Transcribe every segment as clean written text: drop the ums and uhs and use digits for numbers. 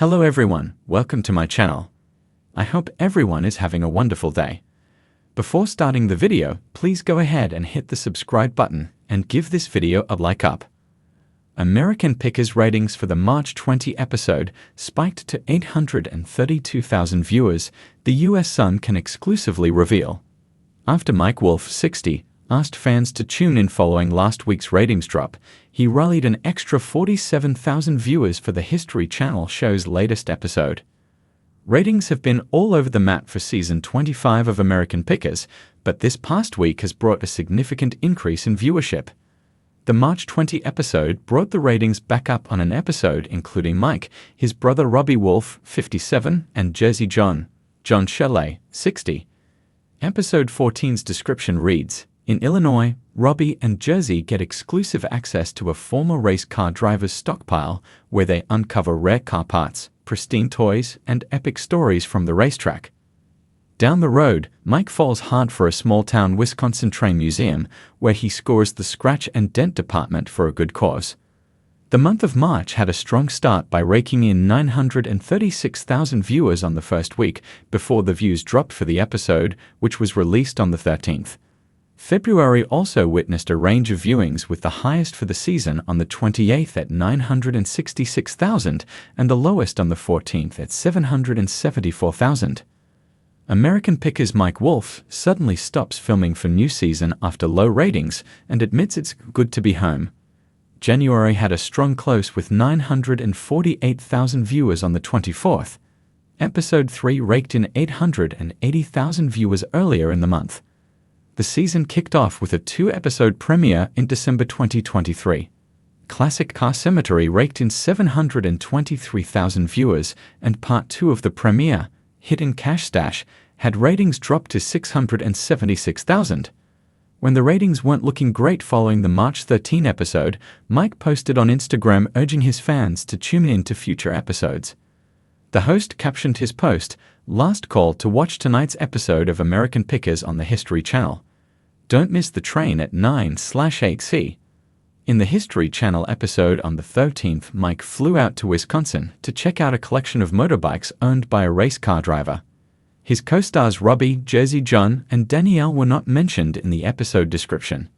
Hello everyone, welcome to my channel. I hope everyone is having a wonderful day. Before starting the video, please go ahead and hit the subscribe button and give this video a like up. American Pickers ratings for the March 20 episode spiked to 832,000 viewers, the US Sun can exclusively reveal. After Mike Wolfe, 60, asked fans to tune in following last week's ratings drop, he rallied an extra 47,000 viewers for the History Channel show's latest episode. Ratings have been all over the map for season 25 of American Pickers, but this past week has brought a significant increase in viewership. The March 20 episode brought the ratings back up on an episode including Mike, his brother Robbie Wolfe, 57, and Jersey John Shirley, 60. Episode 14's description reads, "In Illinois, Robbie and Jersey get exclusive access to a former race car driver's stockpile where they uncover rare car parts, pristine toys, and epic stories from the racetrack. Down the road, Mike falls hard for a small-town Wisconsin train museum where he scores the scratch and dent department for a good cause. The month of March had a strong start by raking in 936,000 viewers on the first week before the views dropped for the episode, which was released on the 13th. February also witnessed a range of viewings with the highest for the season on the 28th at 966,000 and the lowest on the 14th at 774,000. American Pickers' Mike Wolfe suddenly stops filming for new season after low ratings and admits it's good to be home. January had a strong close with 948,000 viewers on the 24th. Episode 3 raked in 880,000 viewers earlier in the month. The season kicked off with a 2-episode premiere in December 2023. Classic Car Cemetery raked in 723,000 viewers, and Part 2 of the premiere, Hidden Cash Stash, had ratings drop to 676,000. When the ratings weren't looking great following the March 13 episode, Mike posted on Instagram urging his fans to tune in to future episodes. The host captioned his post, "Last call to watch tonight's episode of American Pickers on the History Channel. Don't miss the train at 9/8c. In the History Channel episode on the 13th, Mike flew out to Wisconsin to check out a collection of motorbikes owned by a race car driver. His co-stars Robbie, Jersey John, and Danielle were not mentioned in the episode description.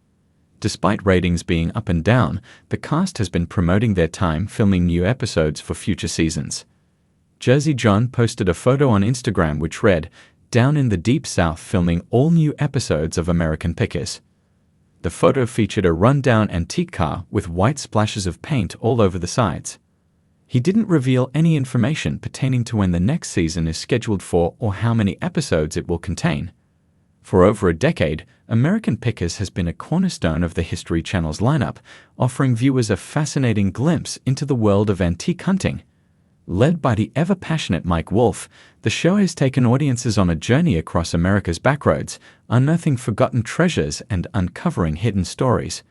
Despite ratings being up and down, the cast has been promoting their time filming new episodes for future seasons. Jersey John posted a photo on Instagram which read, "Down in the Deep South filming all new episodes of American Pickers." The photo featured a run-down antique car with white splashes of paint all over the sides. He didn't reveal any information pertaining to when the next season is scheduled for or how many episodes it will contain. For over a decade, American Pickers has been a cornerstone of the History Channel's lineup, offering viewers a fascinating glimpse into the world of antique hunting. Led by the ever-passionate Mike Wolfe, the show has taken audiences on a journey across America's backroads, unearthing forgotten treasures and uncovering hidden stories.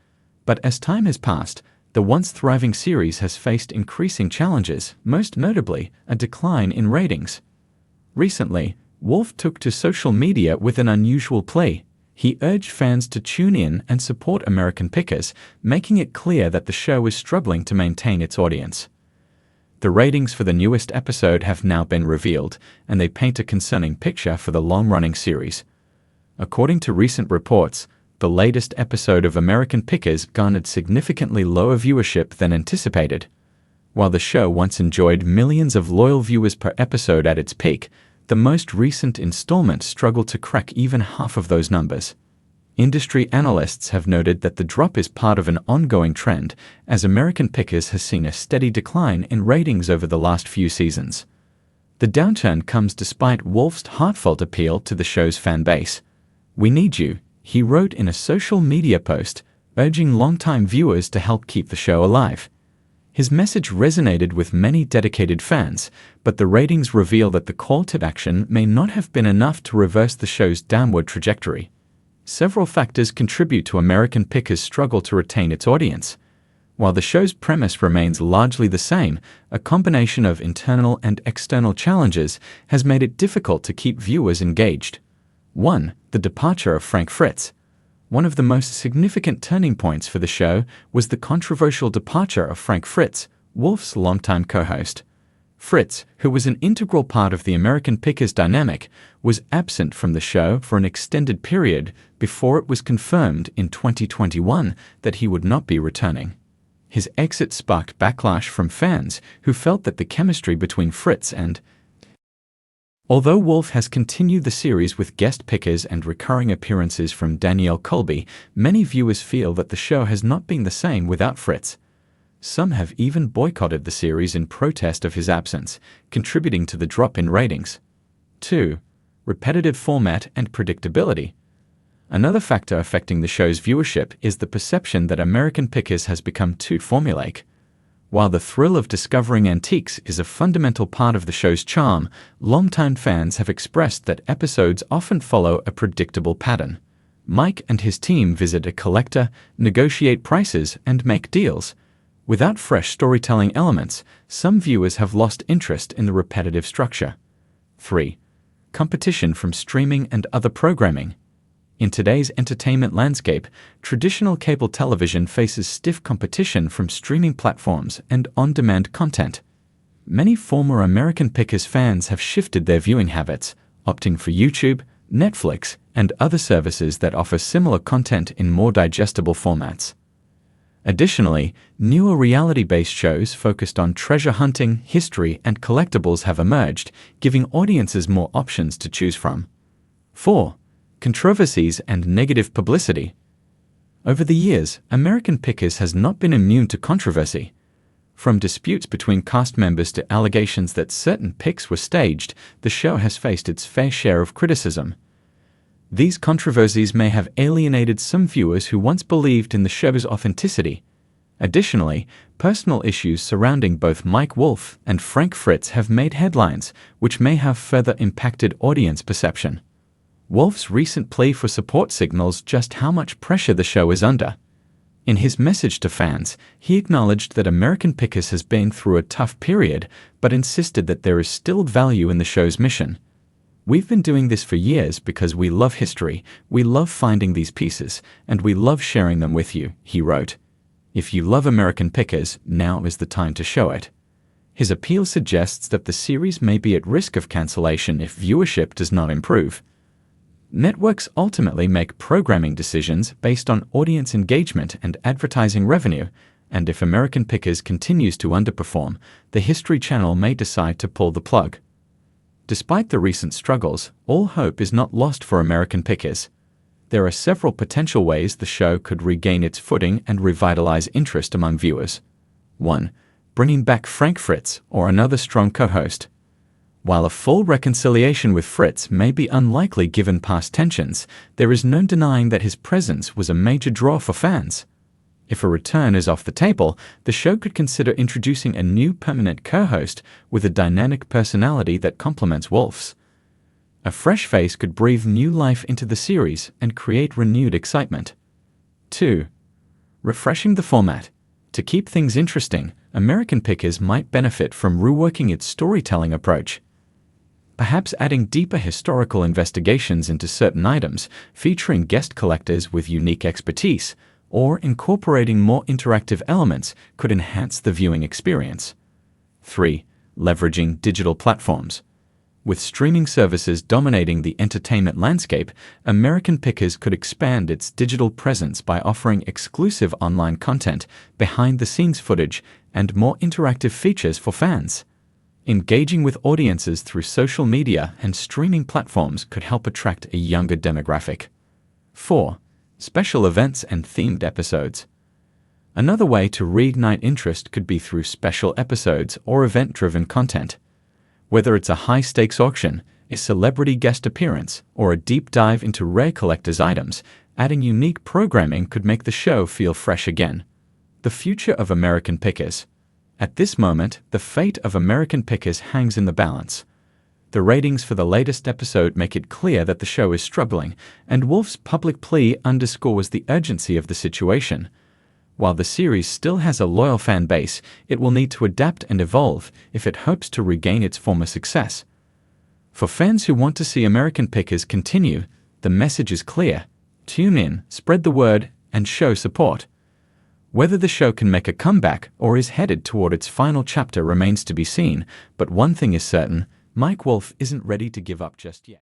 But as time has passed, the once thriving series has faced increasing challenges, most notably a decline in ratings. Recently, Wolfe took to social media with an unusual plea. He urged fans to tune in and support American Pickers, making it clear that the show is struggling to maintain its audience. The ratings for the newest episode have now been revealed, and they paint a concerning picture for the long-running series. According to recent reports, the latest episode of American Pickers garnered significantly lower viewership than anticipated. While the show once enjoyed millions of loyal viewers per episode at its peak, the most recent installment struggled to crack even half of those numbers. Industry analysts have noted that the drop is part of an ongoing trend, as American Pickers has seen a steady decline in ratings over the last few seasons. The downturn comes despite Wolfe's heartfelt appeal to the show's fan base. "We need you," he wrote in a social media post, urging longtime viewers to help keep the show alive. His message resonated with many dedicated fans, but the ratings reveal that the call to action may not have been enough to reverse the show's downward trajectory. Several factors contribute to American Pickers' struggle to retain its audience. While the show's premise remains largely the same, a combination of internal and external challenges has made it difficult to keep viewers engaged. 1. The departure of Frank Fritz. One of the most significant turning points for the show was the controversial departure of Frank Fritz, Wolfe's longtime co-host. Fritz, who was an integral part of the American Pickers dynamic, was absent from the show for an extended period before it was confirmed in 2021 that he would not be returning. His exit sparked backlash from fans who felt that the chemistry between Fritz and Although Wolfe has continued the series with guest pickers and recurring appearances from Danielle, many viewers feel that the show has not been the same without Fritz. Some have even boycotted the series in protest of his absence, contributing to the drop in ratings. 2. Repetitive format and predictability. Another factor affecting the show's viewership is the perception that American Pickers has become too formulaic. While the thrill of discovering antiques is a fundamental part of the show's charm, longtime fans have expressed that episodes often follow a predictable pattern. Mike and his team visit a collector, negotiate prices, and make deals. Without fresh storytelling elements, some viewers have lost interest in the repetitive structure. 3. Competition from streaming and other programming. In today's entertainment landscape, traditional cable television faces stiff competition from streaming platforms and on-demand content. Many former American Pickers fans have shifted their viewing habits, opting for YouTube, Netflix, and other services that offer similar content in more digestible formats. Additionally, newer reality-based shows focused on treasure hunting, history, and collectibles have emerged, giving audiences more options to choose from. 4. Controversies and negative publicity. Over the years, American Pickers has not been immune to controversy. From disputes between cast members to allegations that certain picks were staged, the show has faced its fair share of criticism. These controversies may have alienated some viewers who once believed in the show's authenticity. Additionally, personal issues surrounding both Mike Wolfe and Frank Fritz have made headlines, which may have further impacted audience perception. Wolfe's recent plea for support signals just how much pressure the show is under. In his message to fans, he acknowledged that American Pickers has been through a tough period, but insisted that there is still value in the show's mission. "We've been doing this for years because we love history, we love finding these pieces, and we love sharing them with you," he wrote. "If you love American Pickers, now is the time to show it." His appeal suggests that the series may be at risk of cancellation if viewership does not improve. Networks ultimately make programming decisions based on audience engagement and advertising revenue, and if American Pickers continues to underperform, the History Channel may decide to pull the plug. Despite the recent struggles, all hope is not lost for American Pickers. There are several potential ways the show could regain its footing and revitalize interest among viewers. 1. Bringing back Frank Fritz or another strong co-host. While a full reconciliation with Fritz may be unlikely given past tensions, there is no denying that his presence was a major draw for fans. If a return is off the table, the show could consider introducing a new permanent co-host with a dynamic personality that complements Wolfe's. A fresh face could breathe new life into the series and create renewed excitement. 2. Refreshing the format. To keep things interesting, American Pickers might benefit from reworking its storytelling approach. Perhaps adding deeper historical investigations into certain items, featuring guest collectors with unique expertise, or incorporating more interactive elements could enhance the viewing experience. 3. Leveraging digital platforms. With streaming services dominating the entertainment landscape, American Pickers could expand its digital presence by offering exclusive online content, behind-the-scenes footage, and more interactive features for fans. Engaging with audiences through social media and streaming platforms could help attract a younger demographic. 4. Special events and themed episodes. Another way to reignite interest could be through special episodes or event-driven content. Whether it's a high-stakes auction, a celebrity guest appearance, or a deep dive into rare collector's items, adding unique programming could make the show feel fresh again. The future of American Pickers. At this moment, the fate of American Pickers hangs in the balance. The ratings for the latest episode make it clear that the show is struggling, and Wolfe's public plea underscores the urgency of the situation. While the series still has a loyal fan base, it will need to adapt and evolve if it hopes to regain its former success. For fans who want to see American Pickers continue, the message is clear. Tune in, spread the word, and show support. Whether the show can make a comeback or is headed toward its final chapter remains to be seen, but one thing is certain, Mike Wolfe isn't ready to give up just yet.